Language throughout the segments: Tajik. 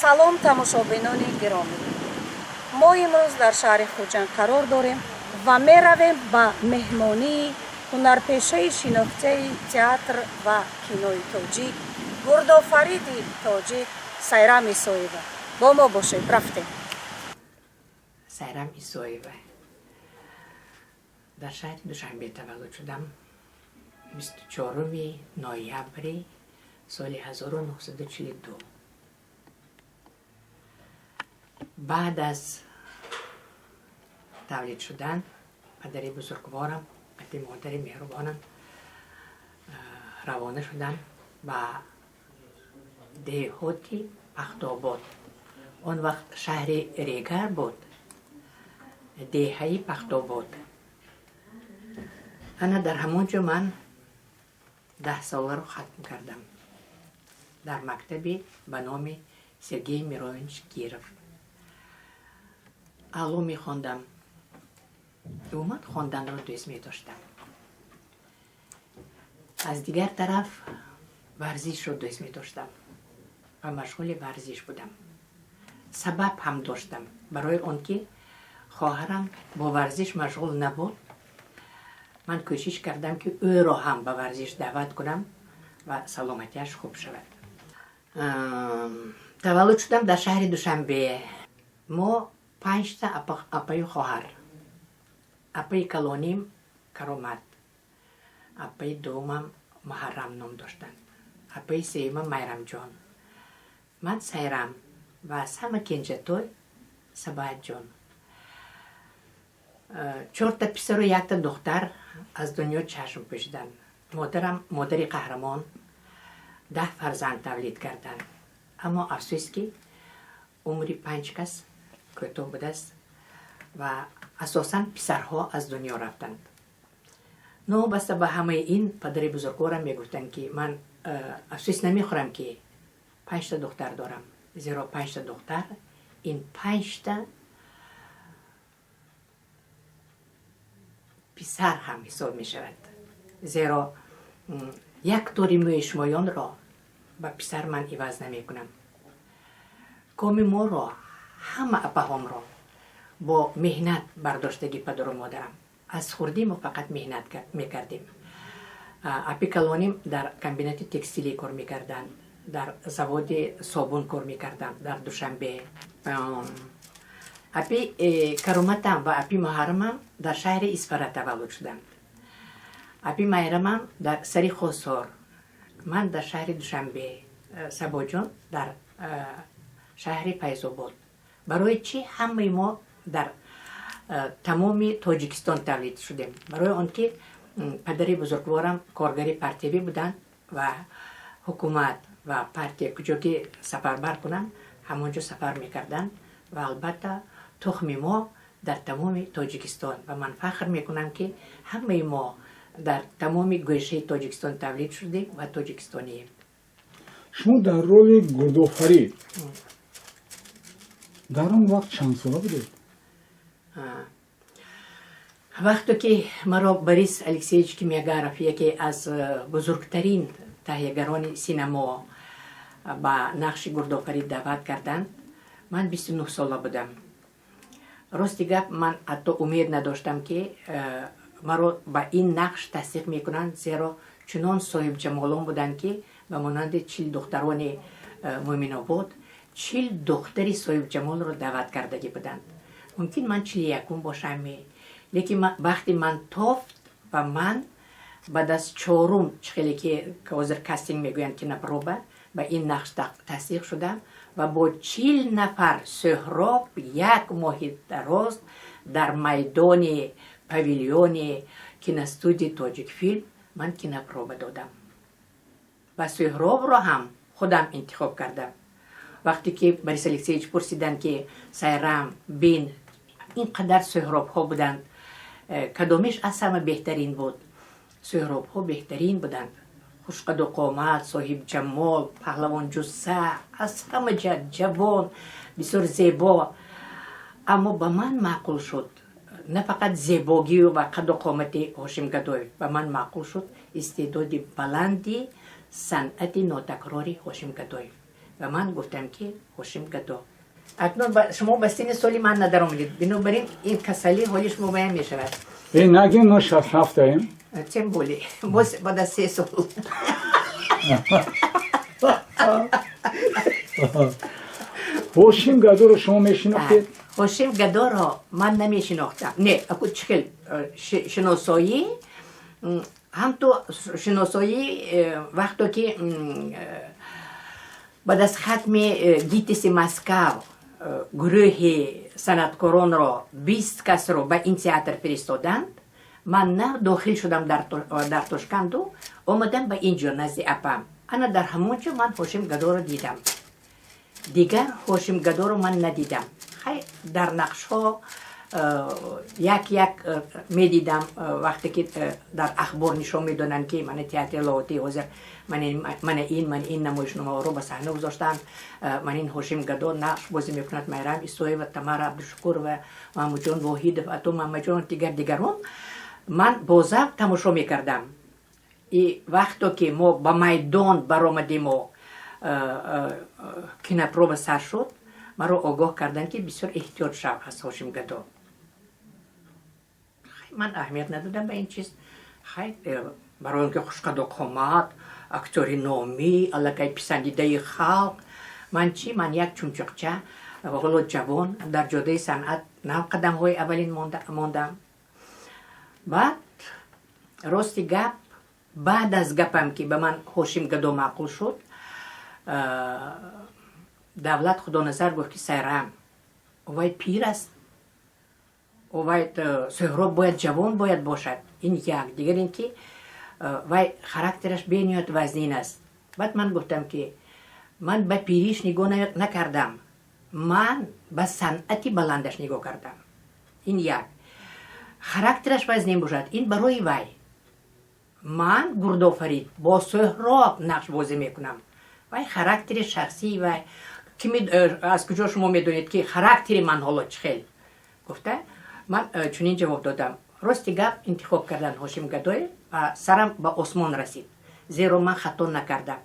салом тамошобинони гиромӣ. мо имрӯз дар шаҳри хуҷанд қарор дорем ва меравем ба меҳмонии ҳунарпешаи шинохтаи театр ва кинои тоҷик Гурдофариди тоҷик Сайрам Исоева. бо мо бошед. рафтем. Сайрам Исоева. дар шаҳри Душанбе таваллуд шудам 24 ноябри соли 1942. баъд аз тавлид шудан падари бузургворам ва модари меҳрубонам равона шудам ба деҳоти Пахтобод. он вақт шаҳри Регар буд, деҳаи Пахтобод. ана дар ҳамон ҷо ман 10 соларо хатм кардам дар мактаби ба номи Сергей Миронович Киров. аъло мехондам, умуман хонданро дӯст медоштам. аз дигар тараф варзишро дӯст медоштам ва машғули варзиш будам. сабаб ҳам доштам, барои он ки хоҳарам бо варзиш машғул набуд. ман кӯшиш кардам ки ӯро ҳам ба варзиш даъват кунам ва саломатиаш хуб шавад. таваллуд шудам дар шаҳри Душанбе. мо 5 апаю хоҳар. апаи калоним Каромат, апаи дуввумам Муҳаррам ном доштанд, апаи сеюмам Майрамҷон, ман Сайрам ва аз ҳама кенҷатой Сабаатҷон. 4 писару 1 духтар аз дунё чашм пӯшиданд. модарам модари қаҳрамон 10 фарзанд тавлид карданд. аммо афсӯс ки умри 5 кас кӯтоҳ будааст ва асосан писарҳо аз дунё рафтанд. новобаста ба ҳамаи ин падари бузургворам мегуфтанд ки ман афсӯс намехӯрам ки 5 духтар дорам, зеро 5 духтар ин 5 писар ҳам ҳисоб мешавад. зеро як тори мӯи шумоёнро ба писар ман иваз намекунам. коми моро ҳама апаҳомро бо меҳнат бардоштаги падару модарам. аз хурдӣ мо фақат меҳнат мекардем. апи калоним дар комбинати текстилӣ кор мекарданд, дар заводи собун кор мекарданд дар Душанбе. апи Кароматам ва апи Муҳаррамам дар шаҳри Исфара таваллуд шуданд. апи Майрамам дар сари Хосор, ман дар шаҳри Душанбе, Сабоҷон дар шаҳри Файзобод. барои чӣ ҳамаи мо дар тамоми Тоҷикистон тавлид шудем? барои он ки падари бузургворам коргари партиявӣ буданд ва ҳукумат ва партия куҷо ки сафарбар кунанд ҳамон ҷо сафар мекарданд ва албатта тухми мо дар тамоми Тоҷикистон. ва ман фахр мекунам ки ҳамаи мо дар тамоми гӯшаи Тоҷикистон тавлид шудем ва тоҷикистонием. шумо дар роли Гурдофарид дар он вақт чанд сола будед? вақте ки маро Борис Алексеевич Кимягаров, яке аз бузургтарин таҳиягарони синемо, ба нақши Гурдофарид даъват карданд, ман 29 сола будам. рости гап, ман ҳатто умед надоштам ки маро ба ин нақш тасдиқ мекунанд, зеро чунон соҳибҷамолон буданд ки ба монанди 40 духтарони Муъминобод 40 духтари соҳибҷамолро даъват кардаги буданд. мумкин ман 41 бошам, лекин вақти ман тофт ва ман баъд аз 4 чихеле ки ҳозир кастинг мегӯянд ки на проба ба ин нақш тасдиқ шудам ва бо 40 нафар сӯҳроб 1 моҳи дароз дар майдони павильони киностудии Тоҷикфилм ман кинопроба додам ва сӯҳробро ҳам худам интихоб кардам. вақте ки Борис Алексеевич пурсиданд ки Сайрам, бин ин қадар сӯҳробҳо буданд, кадомиш аз ҳама беҳтарин буд? сӯҳробҳо беҳтарин буданд, хушқаду қомат, соҳибҷамол, паҳлавонҷусса, аз ҳама ҷиҳат ҷавон, бисёр зебо. аммо ба ман маъқул шуд на фақат зебогию ва қаду қомати Ҳошим Гадоев, ба ман маъқул шуд истеъдоди баланди санъати нотакрори Ҳошим Гадоев. و من گفتم که خوشیم گدو اکنون شما به سن سالی من ندارم بنابراین این کسلی حالش مبین می شود نگیم ما 67 ایم چه بولی باز بعد از 3 سال هوشیم گدو رو شما میشناختید؟ هوشیم گدو رو من نمیشناختم نه اکو چکل شناسایی هم تو شناسایی وقتی که بعد از ختم گیتیس مسکو گروه صنعتکاران را 20 کس رو به این تئاتر فرستادند من نه داخل شدم در تاشکند و آمدم به اینجا نزد اپم انا در همونجا من هوشیم گدو رو دیدم دیگر هوشیم گدو رو من ندیدم خیلی در نقش ها یک میدیدم وقتی که در اخبار نشون میدونن که من تئاتر لاوتی حاضر من این نمایشنامه رو به صحنه گذاشتن من این هوشیم گدو نقش بازی میکند میرم ایستوی و تمر عبدالشکور و محمود جان واحد و اتم محمد جان دیگران من بازم تماشا میکردم ای وقتی که ما با میدان برآمدیم و کینپروبه سر شد مرا آگاه کردن که بسیار احتیاط شو هست هوشیم گدو من اهمیت ندادم به این چیز خیلی برای اینکه خوشقد و قامت اکتوری نامی علاقه پسندیده خلق من یک چونچقچه و جوان در جاده صنعت نو قدم های اولین ماندم بعد راستی گپ بعد از گپم که به من هوشیم گدو معقول شد دولت خدا نظر گفت که سیرم وای پیر است وای سهراب باید جوان باید باشد این یک دیگر این که وای خراکترش بینیات وزنین است بعد من گفتم که من به پیریش نگاه نکردم من به صنعتی بلندش نگاه کردم این یک خراکترش وزنین باشد این برای وای من گردآفرید با سهراب نقش بازی میکنم وای خراکتر شخصی وای از کجا شما میدونید که خراکتر من حالا چخیل گفته من چنین جواب دادم راستی گپ انتخاب کردن هوشیم گدوی و سرم به آسمان رسید زیرا من خطا نکردم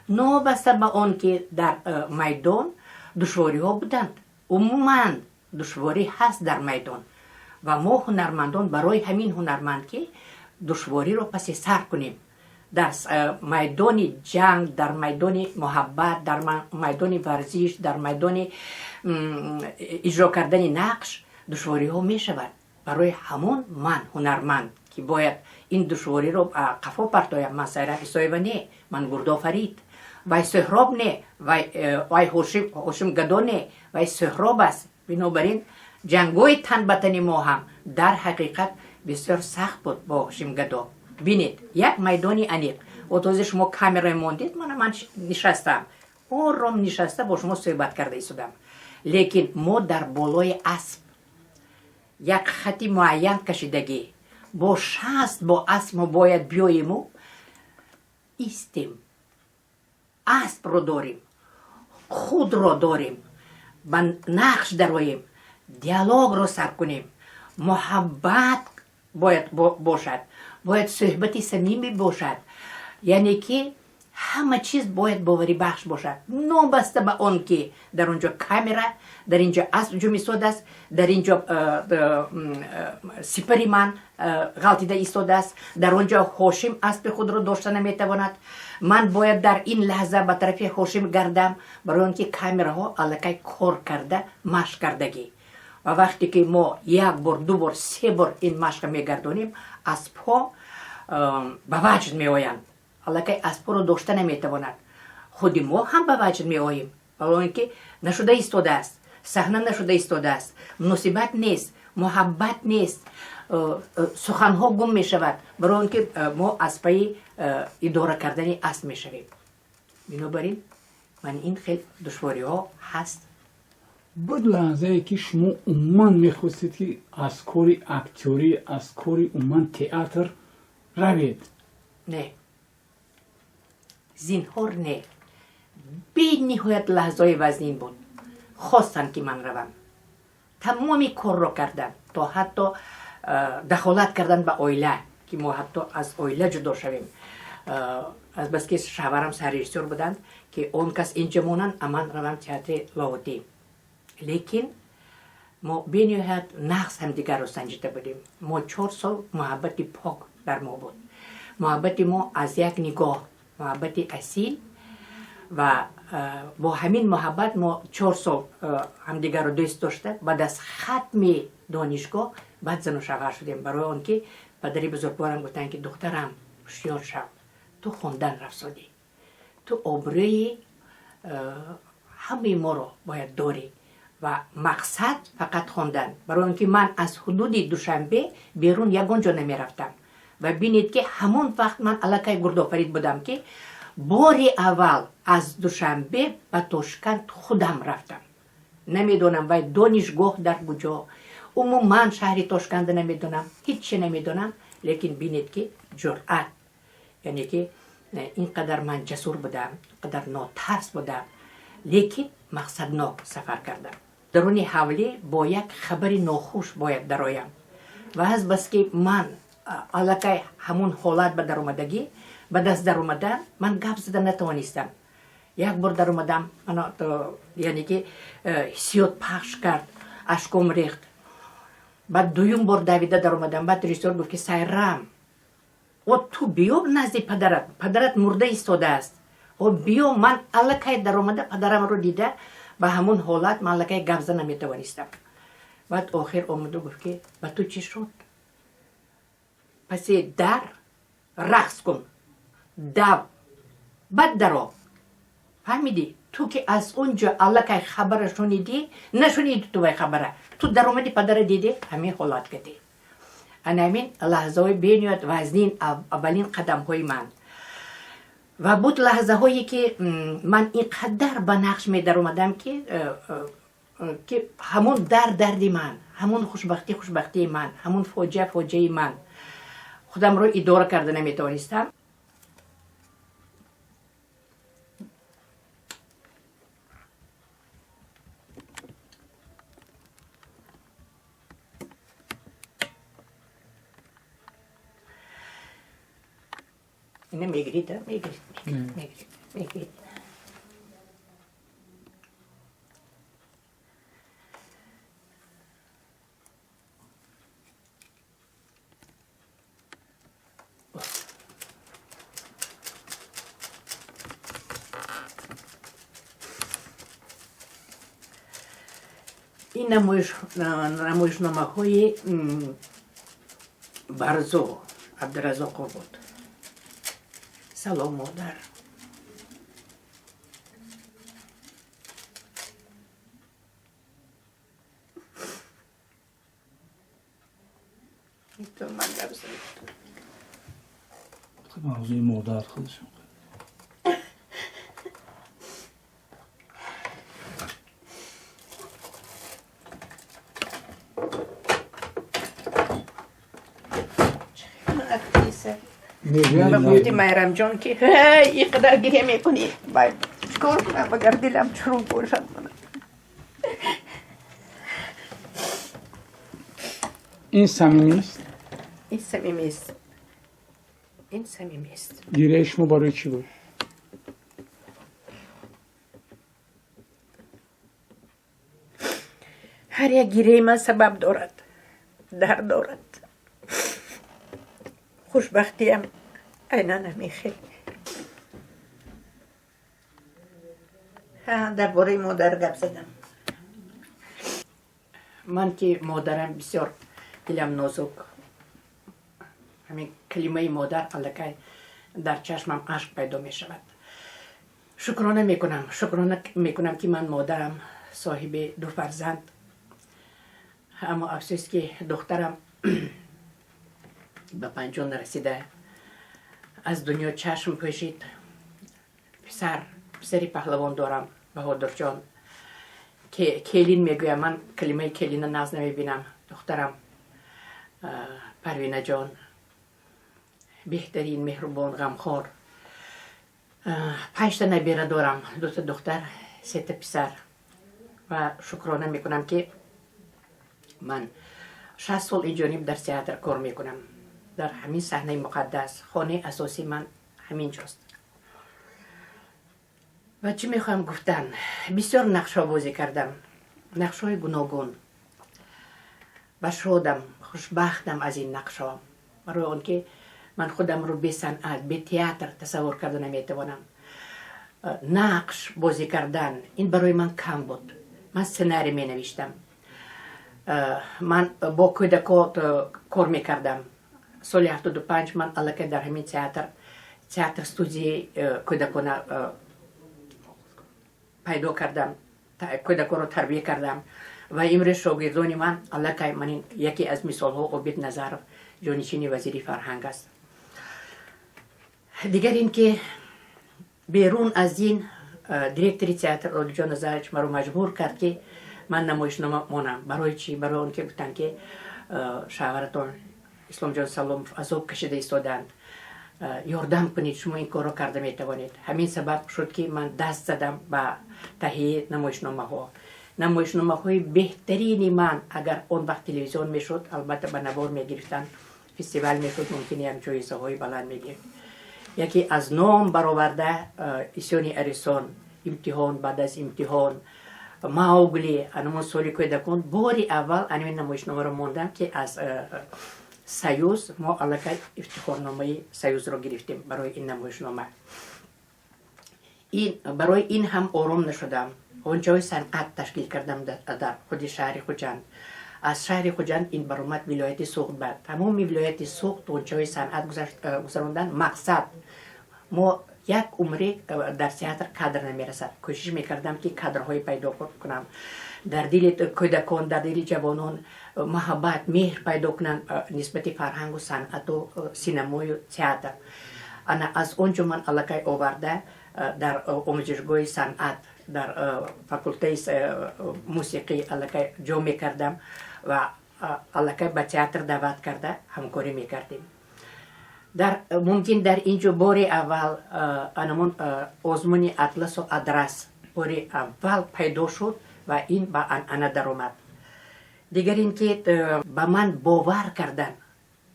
نابسته به آن که در میدان دشواری ها بودند عموما دشواری هست در میدان و ما هنرمندان برای همین هنرمند که دشواری رو پس سر کنیم در میدان جنگ در میدان محبت در میدان ورزش در میدان اجرا کردن نقش دشواری ها می شود برای همون من هنرمند که باید این دشواری رو قفا پرتایم من سیرم ایسای و نه من گردآفرید وای سهراب نه وای هوشیم گدو نه وای سهراب است بنابراین جنگوی تن به تن ما هم در حقیقت بسیار سخت بود با هوشیم گدو بینید یک میدانی انیق و تازه شما کامرای موندید من نشستم آرام نشسته با شما صحبت کرده ایستادم لیکن ما در بالای اسب یک خطی معین کشیدگی با شست با اسب ما باید بیاییم و ایستیم اسب رو داریم خود رو داریم به نقش درویم دیالوگ رو سر کنیم محبت باید باشد باید صحبتی صمیمی باشد یعنی که همه چیز باید باوری بخش باشد نابسته به آن که در اونجا کامera در اینجا اسب جو میستاده است در اینجا سپری من غلطیده ایستاده است در اونجا هوشیم اسب خود رو داشته نمیتواند من باید در این لحظه به طرف هوشیم گردم برای اینکه کامera ها الکی کار کرده مشق کردگی و وقتی که ما یک بار دو بار سه بار این مشق میگردونیم اسب ها به وجد میآیند الکی اسب رو داشته نمیتواند خود ما هم به وجد میآییم برای اینکه نشده ایستاده است صحنه نشده ایستاده است مناسبت نیست محبت نیست سخنها گم می شود برای اینکه ما از پای اداره کردن اسب می شویم بنابراین من این خیلی دشواری ها هست بود لحظه ای که شما عموما میخواستید که از کاری اکتوری از کاری عموما تئاتر روید نه زینهار نه بی نهایت لحظه وزنین بود خواستن که من روم تمامی کار رو کردن تا حتی دخالت کردن به آیله که ما حتی از آیله جدا شویم از بس که شوهرم سررژیسور بودند که اون کس اینجا مونن امان روم تئاتر لاودی. لیکن ما بینیهت نقص هم دیگر رو سنجیده بودیم. ما 4 سال محبت پاک در ما بود. محبت ما از یک نگاه، محبت اصیل و با همین محبت ما 4 سال هم دیگر رو دوست داشته. بعد از ختم دانشگاه بعد زن و شوهر شدیم. برای اون که پدری بزرگوارم گفتن که دخترم هوشیار شو، تو خوندن رفسادی، تو آبروی همه ما رو باید داری و مقصد فقط خوندن. برای اینکه من از حدود دوشنبه بیرون یگانجا نمی رفتم و بینید که همون وقت من علاقه گردآفرید بودم که باری اول از دوشنبه به تاشکند خودم رفتم. نمیدونم و دانشگاه در کجا، عموما شهر تاشکند نمیدونم، هیچی نمیدونم. لیکن بینید که جرأت، یعنی که اینقدر من جسور بودم، اینقدر ناترس بودم، لیکن مقصدناک سفر کردم. درون حوله با یک خبر ناخوش باید درایم و از بس که من علاقه همون حالت به در اومدگی به دست در اومدن من گپ زدن نتوانستم. یک بار در اومدم یعنی که حسیات پخش کرد، اشکم ریخت. بعد دویم بار دویده در اومدم. بعد رئیسور گفت که سیرم و تو بیو نزد پدرت مرده ایستاده است و بیو. من علاقه در اومده پدرم رو دیده به همون حالت من علاقه گپ زدن نمیتوانستم. بعد آخر اومد گفت که به تو چی شد؟ پس در رقص کن، دو بعد درو. فهمیدی؟ تو که از اونجا علاقه خبر شنیدی، نشنیدی تو خبره، تو در اومدی پدر دیدی، همین حالت کردی. همین لحظه های بینیاد وزنین اولین قدم های من و بود لحظه هایی که من اینقدر به نقش می در اومدم که همون دردی من، همون خوشبختی من، همون فوجه من خودم رو اداره کرده نمیتونستم. اینه میگرید. این نمایشنامه های برزو عبدالرزاق بود. سلام مادر. تو من گرزه موضوع مادر خودشون گفتی مهرم جان که این قدر گریه میکنی باید چکار کنم اگر دلم چرون باشد منم. این صمیمی است؟ این صمیمی است. این صمیمی است. گریه شما برای چی بود؟ هر یک گریه من سبب دارد، درد دارد. خوشبختیم اینا نمیخه. درباره مادر گپ زدم. من که مادرم بسیار دلم نازک، همین کلمه مادر الکی در چشمم عشق پیدا می شود. شکرانه میکنم که من مادرم صاحب 2 فرزند، اما افسوس که دخترم به 50 نرسیده از دنیا چشم پوشید. پسری پهلوان دارم، بهادر جان که کلین میگویم. من کلمه کلین ناز نمیبینم. دخترم پروینه جان بهترین، مهربان، غمخوار. 5 تا نبیره دارم، 2 تا دختر، 3 تا پسر و شکرانه میکنم که من 60 سال اینجانب در تئاتر کار میکنم. در همین صحنه مقدس خانه اساسی من همین جاست. و چی میخوام گفتن؟ بسیار نقشه بازی کردم، نقشه گوناگون و شدم خوشبختم از این نقشه. برای اون که من خودم رو به صنعت، به تئاتر تصور کردن نمیتوانم. نقش بازی کردن این برای من کم بود. من سناریو می نوشتم، من با کودکان کار میکردم. سال 75 من الکی در همین تئاتر استودیوی کودکان پیدا کردم، کودکان رو تربیت کردم و امروز شاگردان من الکی من یکی از مثال ها عبید نظرов جانشین وزیر فرهنگ است. دیگر این که بیرون از این دیرکتوری تئاتر اولجا نظرچ مرا مجبور کرد که من نمایشنامه مونم. برای چی؟ برای اون که گفتن که شوهرتون اسلام جان سلامов عذاب کشیده ایستادند، یاردم کنید، شما این کار رو کرده میتوانید. همین سبب شد که من دست زدم به تهیه نمایشنامه ها. نمایشنامه های بهترین من اگر اون وقت تلویزیون میشد البته به نوار میگرفتن، فستیوال میشد، ممکنه یک جایزه های بلند میگرفت. یکی از نام برآورده ایسیونی اریسون، امتحان بعد از امتحان، ماوگلی، انمون سالی کودکان باری اول انمین نمایشنامه رو موندم که از سیوز ما علاقه افتخارنامه سیوز رو گرفتیم برای این نمایشنامه. برای این هم آروم نشدم. اونجای صنعت تشکیل کردم در خود شهر خوجند. از شهر خوجند این برآمد ولایت سوخت. بعد تمام ولایت سوخت اونجای صنعت گذراندن. مقصد ما یک عمری در تئاتر کادر نمیرسد. کوشش میکردم که کادرهای پیدا کنم، در دل کودکان، در دل جوانان محبت، مهر پیدا کنم نسبت فرهنگ و صنعت و سینمای و تئاتر. انا از اونجا من علاقه آورده در آموزشگاه صنعت، در فاکولته موسیقی علاقه جو میکردم و علاقه به تئاتر دعوت کرده همکاری میکردیم. ممکن در اینجا باری اول انمون آزمون اطلس و ادرس باری اول پیدا شد و این با انعانه در اومد. دیگر این که به من باور کردن،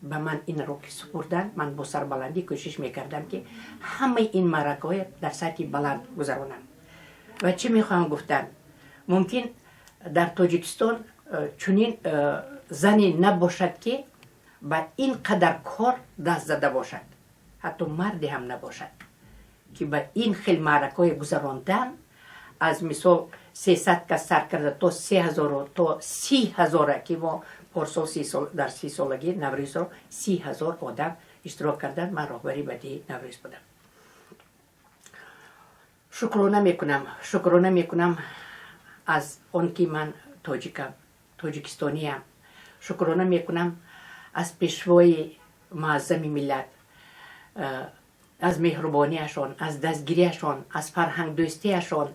به من این رو که سپردن، من با سربلندی کوشش میکردم که همه این معرکه در سطح بلند گذرانم. و چی میخوام گفتن؟ ممکن در تاجیکستان چنین زنی نباشد که با این قدر کار دست زده باشد، حتی مردی هم نباشد که با این خیلی معرکه گذراندن، از مثال 300 کس سر کرده تا 3000 تا 30,000 که ما پارسال در 30 سالگی نوروز رو 30,000 آدم اشتراک کردن. من راهبری بدی نوروز بودم. شکرانه میکنم از اون که من تاجیکستانی ام. شکرانه میکنم از پیشوای معظم ملت، از مهربانیشان، از دستگیریشان، از فرهنگ دوستیشان.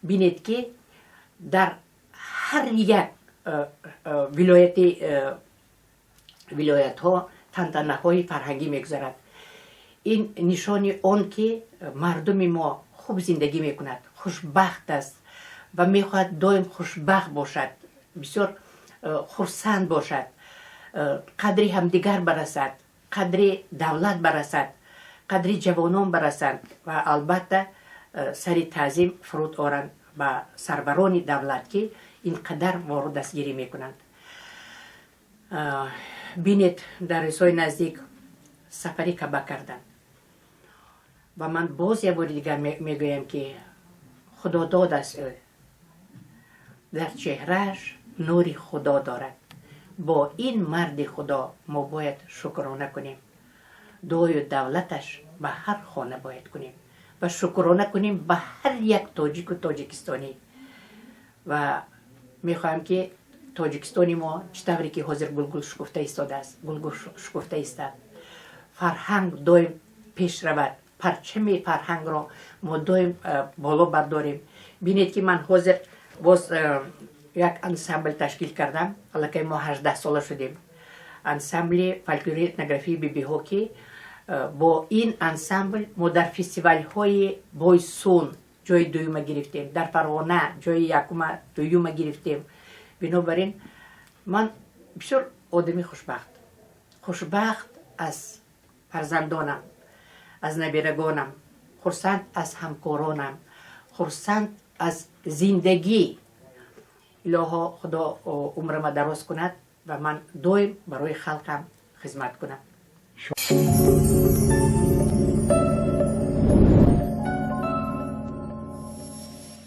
بینید که در هر یک ولایت ها تنتنه های فرهنگی میگذرد. این نشانی اون که مردم ما خوب زندگی میکند، خوشبخت است و میخواهد دائم خوشبخت باشد، بسیار خرسند باشد، قدری همدیگر برسد، قدری دولت برسد، قدری جوانان برسند و البته سری تعظیم فرود آورند به سربران دولت که اینقدر ما رو دستگیری میکنند. بینید در روزهای نزدیک سفری کعبه کردن و من باز یه بار دیگر میگویم که خدا داد است، در چهرهش نوری خدا دارد. با این مرد خدا ما باید شکرانه کنیم، دعای دولتش به هر خانه باید کنیم و شکرانه کنیم به هر یک تاجیک و تاجیکستانی. و میخوایم که تاجیکستانی ما چطوری که حاضر گلگل شکفته ایستاده است، گلگل شکفته ایستاد، فرهنگ دایم پیش رود، پرچم فرهنگ را ما دایم بالا برداریم. بینید که من حاضر باز یک انسامبل تشکیل کردم. حالا که ما 18 ساله شدیم، انسامبل فولکلوری اتنوگرافی بی بی ها که با این انسامبل ما در فستیوال های بایسون جای دوم گرفتیم، در فرغانه جای یکم دوم گرفتیم. بنابراین من بسیار آدمی خوشبخت از فرزندانم، از نبیرگانم، خرسند از همکارانم، خرسند از زندگی. الهی خدا عمرم دراز کند و من دویم برای خلقم خدمت کنم.